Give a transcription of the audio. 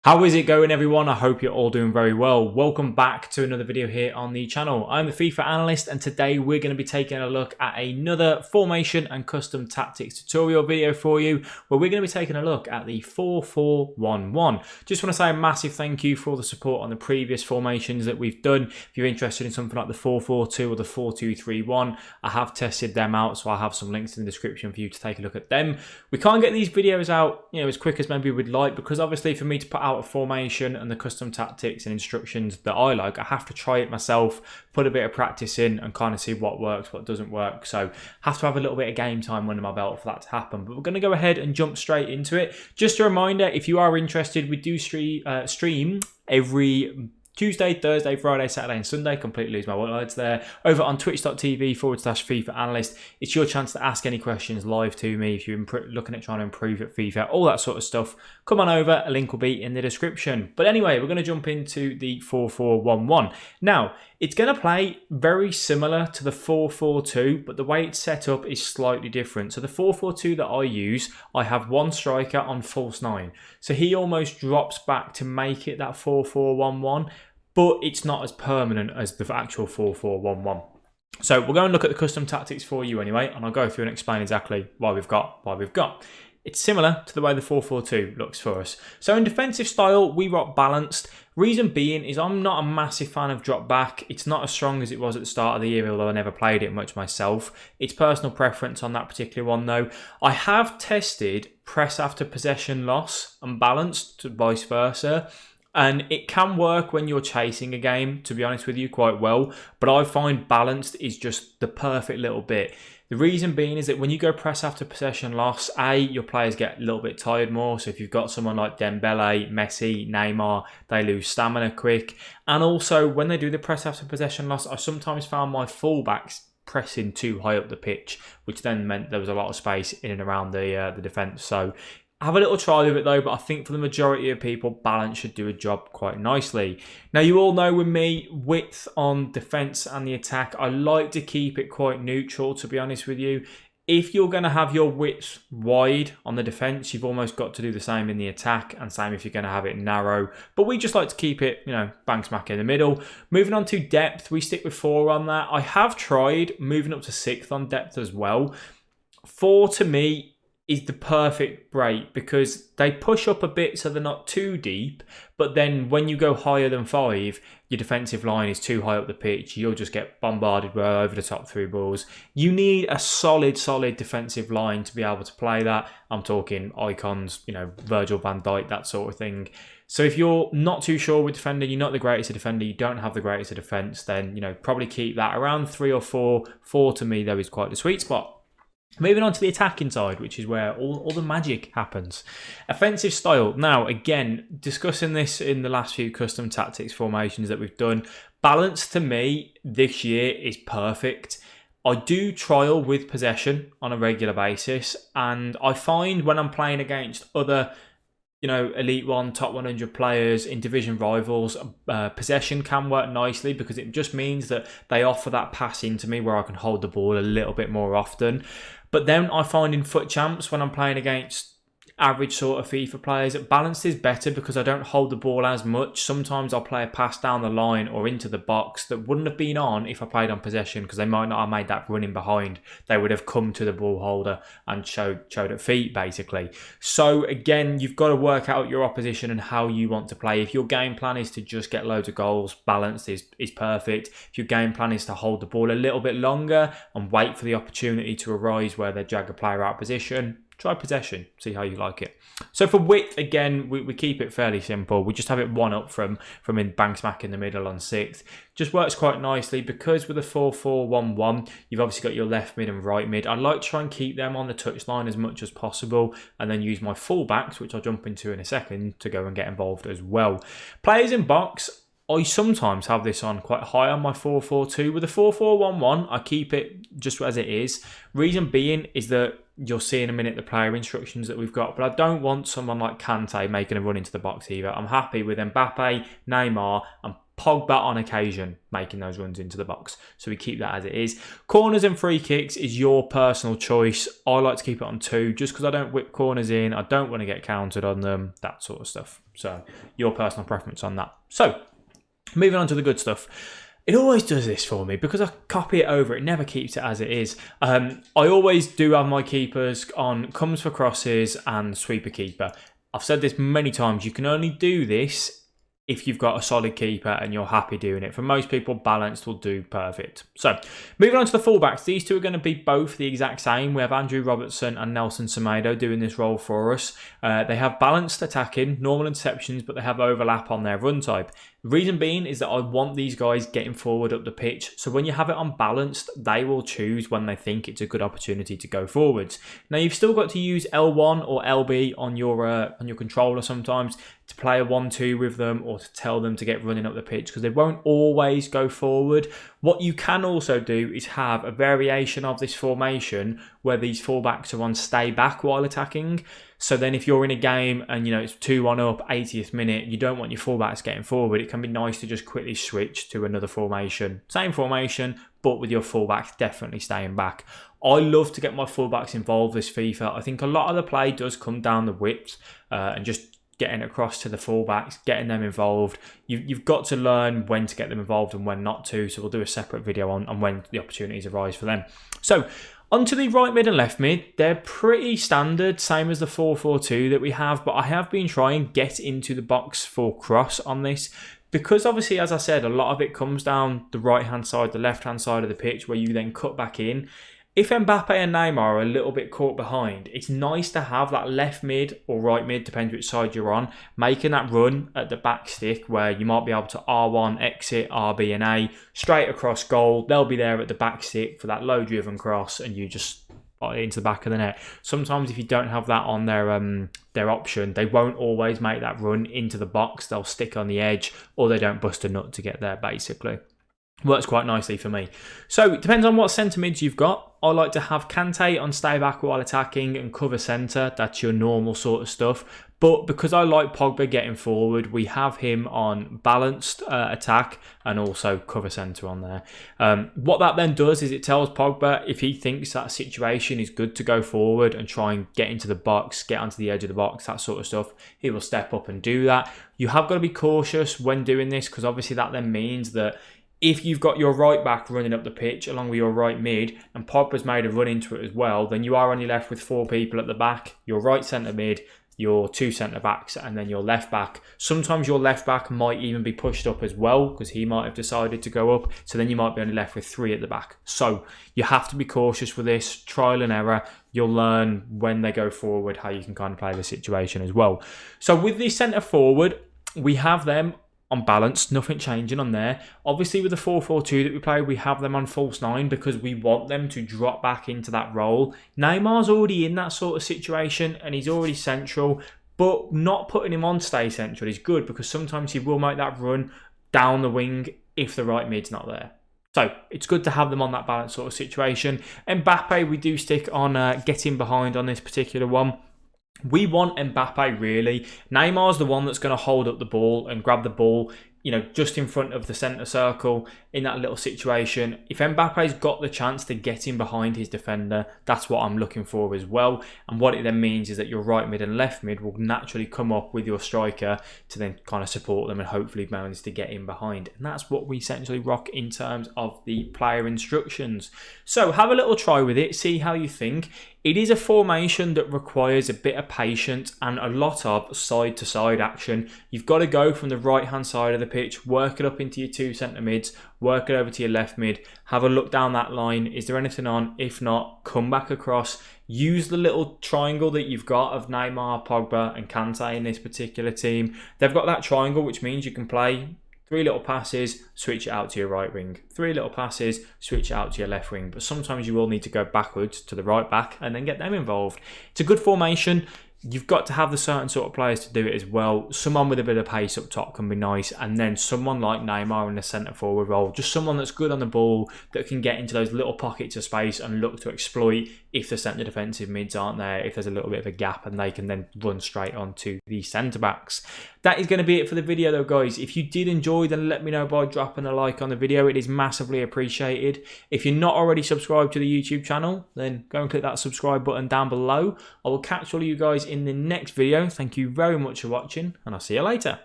How is it going, everyone? I hope you're all doing very well. Welcome back to another video here on the channel. I'm the FIFA analyst, and today we're going to be taking a look at another formation and custom tactics tutorial video for you, where we're going to be taking a look at the 4-4-1-1. Just want to say a massive thank you for all the support on the previous formations that we've done. If you're interested in something like the 4-4-2 or the 4-2-3-1, I have tested them out, so I'll have some links in the description for you to take a look at them. We can't get these videos out, as quick as maybe we'd like, because obviously for me to put out a formation and the custom tactics and instructions that I like, I have to try it myself, put a bit of practice in and kind of see what works, what doesn't work. So have to have a little bit of game time under my belt for that to happen. But we're going to go ahead and jump straight into it. Just a reminder, if you are interested, we do stream every Tuesday, Thursday, Friday, Saturday and Sunday. Completely lose my words there. Over on twitch.tv/FIFA analyst. It's your chance to ask any questions live to me if you're looking at trying to improve at FIFA, all that sort of stuff. Come on over, a link will be in the description. But anyway, we're going to jump into the 4-4-1-1. Now, it's going to play very similar to the 4-4-2, but the way it's set up is slightly different. So the 4-4-2 that I use, I have one striker on false 9. So he almost drops back to make it that 4-4-1-1. But it's not as permanent as the actual 4-4-1-1. So we'll go and look at the custom tactics for you anyway, and I'll go through and explain exactly why we've got. It's similar to the way the 4-4-2 looks for us. So in defensive style, we rock balanced. Reason being is I'm not a massive fan of drop back. It's not as strong as it was at the start of the year, although I never played it much myself. It's personal preference on that particular one though. I have tested press after possession loss and balanced, vice versa. And it can work when you're chasing a game, to be honest with you, quite well. But I find balanced is just the perfect little bit. The reason being is that when you go press after possession loss, your players get a little bit tired more. So if you've got someone like Dembele, Messi, Neymar, they lose stamina quick. And also when they do the press after possession loss, I sometimes found my fullbacks pressing too high up the pitch, which then meant there was a lot of space in and around the defence. So have a little try with it though, but I think for the majority of people, balance should do a job quite nicely. Now, you all know with me, width on defence and the attack, I like to keep it quite neutral, to be honest with you. If you're going to have your width wide on the defence, you've almost got to do the same in the attack, and same if you're going to have it narrow. But we just like to keep it, bang smack in the middle. Moving on to depth, we stick with 4 on that. I have tried moving up to 6th on depth as well. 4 to me is the perfect break because they push up a bit so they're not too deep, but then when you go higher than 5, your defensive line is too high up the pitch. You'll just get bombarded over the top through balls. You need a solid defensive line to be able to play that. I'm talking icons, Virgil van Dijk, that sort of thing. So if you're not too sure with defending, you're not the greatest of defender, you don't have the greatest of defence, then, probably keep that around 3 or 4. 4 to me, though, is quite the sweet spot. Moving on to the attacking side, which is where all the magic happens. Offensive style. Now, again, discussing this in the last few custom tactics formations that we've done, balance to me this year is perfect. I do trial with possession on a regular basis, and I find when I'm playing against other Elite 1, top 100 players in division rivals, possession can work nicely because it just means that they offer that pass into me where I can hold the ball a little bit more often. But then I find in FUT Champs, when I'm playing against average sort of FIFA players, balanced is better because I don't hold the ball as much. Sometimes I'll play a pass down the line or into the box that wouldn't have been on if I played on possession because they might not have made that running behind. They would have come to the ball holder and showed at feet, basically. So again, you've got to work out your opposition and how you want to play. If your game plan is to just get loads of goals, balanced is perfect. If your game plan is to hold the ball a little bit longer and wait for the opportunity to arise where they drag a player out of position, try possession, see how you like it. So for width, again, we keep it fairly simple. We just have it 1 up from in bang smack in the middle on 6th. Just works quite nicely because with a 4-4-1-1, you've obviously got your left mid and right mid. I like to try and keep them on the touchline as much as possible and then use my fullbacks, which I'll jump into in a second, to go and get involved as well. Players in box, I sometimes have this on quite high on my 4-4-2. With the 4-4-1-1, I keep it just as it is. Reason being is that you'll see in a minute the player instructions that we've got, but I don't want someone like Kante making a run into the box either. I'm happy with Mbappe, Neymar, and Pogba on occasion making those runs into the box. So we keep that as it is. Corners and free kicks is your personal choice. I like to keep it on 2 just because I don't whip corners in. I don't want to get countered on them, that sort of stuff. So your personal preference on that. So moving on to the good stuff. It always does this for me because I copy it over. It never keeps it as it is. I always do have my keepers on comes for crosses and sweeper keeper. I've said this many times. You can only do this if you've got a solid keeper and you're happy doing it. For most people, balanced will do perfect. So, moving on to the fullbacks. These two are going to be both the exact same. We have Andrew Robertson and Nelson Semedo doing this role for us. They have balanced attacking, normal interceptions, but they have overlap on their run type. The reason being is that I want these guys getting forward up the pitch. So when you have it unbalanced, they will choose when they think it's a good opportunity to go forwards. Now you've still got to use L1 or LB on your controller sometimes to play a 1-2 with them or to tell them to get running up the pitch because they won't always go forward. What you can also do is have a variation of this formation where these fullbacks are on stay back while attacking. So then if you're in a game and it's 2-1 up, 80th minute, you don't want your fullbacks getting forward. It can be nice to just quickly switch to another formation. Same formation, but with your fullbacks definitely staying back. I love to get my fullbacks involved this FIFA. I think a lot of the play does come down the width and just getting across to the fullbacks, getting them involved. You've got to learn when to get them involved and when not to. So we'll do a separate video on when the opportunities arise for them. So onto the right mid and left mid. They're pretty standard, same as the 4-4-2 that we have, but I have been trying get into the box for cross on this because obviously, as I said, a lot of it comes down the right-hand side, the left-hand side of the pitch where you then cut back in. If Mbappe and Neymar are a little bit caught behind, it's nice to have that left mid or right mid, depends which side you're on, making that run at the back stick where you might be able to R1, exit, RB and A, straight across goal. They'll be there at the back stick for that low-driven cross and you just into the back of the net. Sometimes if you don't have that on their option, they won't always make that run into the box. They'll stick on the edge or they don't bust a nut to get there, basically. Works quite nicely for me. So it depends on what centre mids you've got. I like to have Kante on stay back while attacking and cover centre. That's your normal sort of stuff. But because I like Pogba getting forward, we have him on balanced attack and also cover centre on there. What that then does is it tells Pogba if he thinks that situation is good to go forward and try and get into the box, get onto the edge of the box, that sort of stuff, he will step up and do that. You have got to be cautious when doing this because obviously that then means that if you've got your right back running up the pitch along with your right mid and Pogba's made a run into it as well, then you are only left with 4 people at the back, your right centre mid, your 2 centre backs and then your left back. Sometimes your left back might even be pushed up as well because he might have decided to go up. So then you might be only left with 3 at the back. So you have to be cautious with this, trial and error. You'll learn when they go forward how you can kind of play the situation as well. So with the centre forward, we have them on balance, nothing changing on there. Obviously with the 4-4-2 that we play, we have them on false 9 because we want them to drop back into that role. Neymar's already in that sort of situation and he's already central, but not putting him on stay central is good because sometimes he will make that run down the wing if the right mid's not there. So it's good to have them on that balance sort of situation. Mbappe, we do stick on getting behind on this particular one. We want Mbappe really. Neymar's the one that's going to hold up the ball and grab the ball, just in front of the centre circle in that little situation. If Mbappe's got the chance to get in behind his defender, that's what I'm looking for as well. And what it then means is that your right mid and left mid will naturally come up with your striker to then kind of support them and hopefully manage to get in behind. And that's what we essentially rock in terms of the player instructions. So have a little try with it, see how you think. It is a formation that requires a bit of patience and a lot of side-to-side action. You've got to go from the right-hand side of the pitch, work it up into your 2 centre mids, work it over to your left mid, have a look down that line. Is there anything on? If not, come back across. Use the little triangle that you've got of Neymar, Pogba and Kante in this particular team. They've got that triangle, which means you can play 3 little passes, switch it out to your right wing. 3 little passes, switch it out to your left wing. But sometimes you will need to go backwards to the right back and then get them involved. It's a good formation. you've got to have the certain sort of players to do it as well. Someone with a bit of pace up top can be nice, and then someone like Neymar in the centre forward role, just someone that's good on the ball, that can get into those little pockets of space and look to exploit if the centre defensive mids aren't there, if there's a little bit of a gap, and they can then run straight onto the centre backs. That is going to be it for the video though, guys. If you did enjoy, then let me know by dropping a like on the video. It is massively appreciated. If you're not already subscribed to the YouTube channel, then go and click that subscribe button down below. I will catch all of you guys in the next video. Thank you very much for watching, and I'll see you later.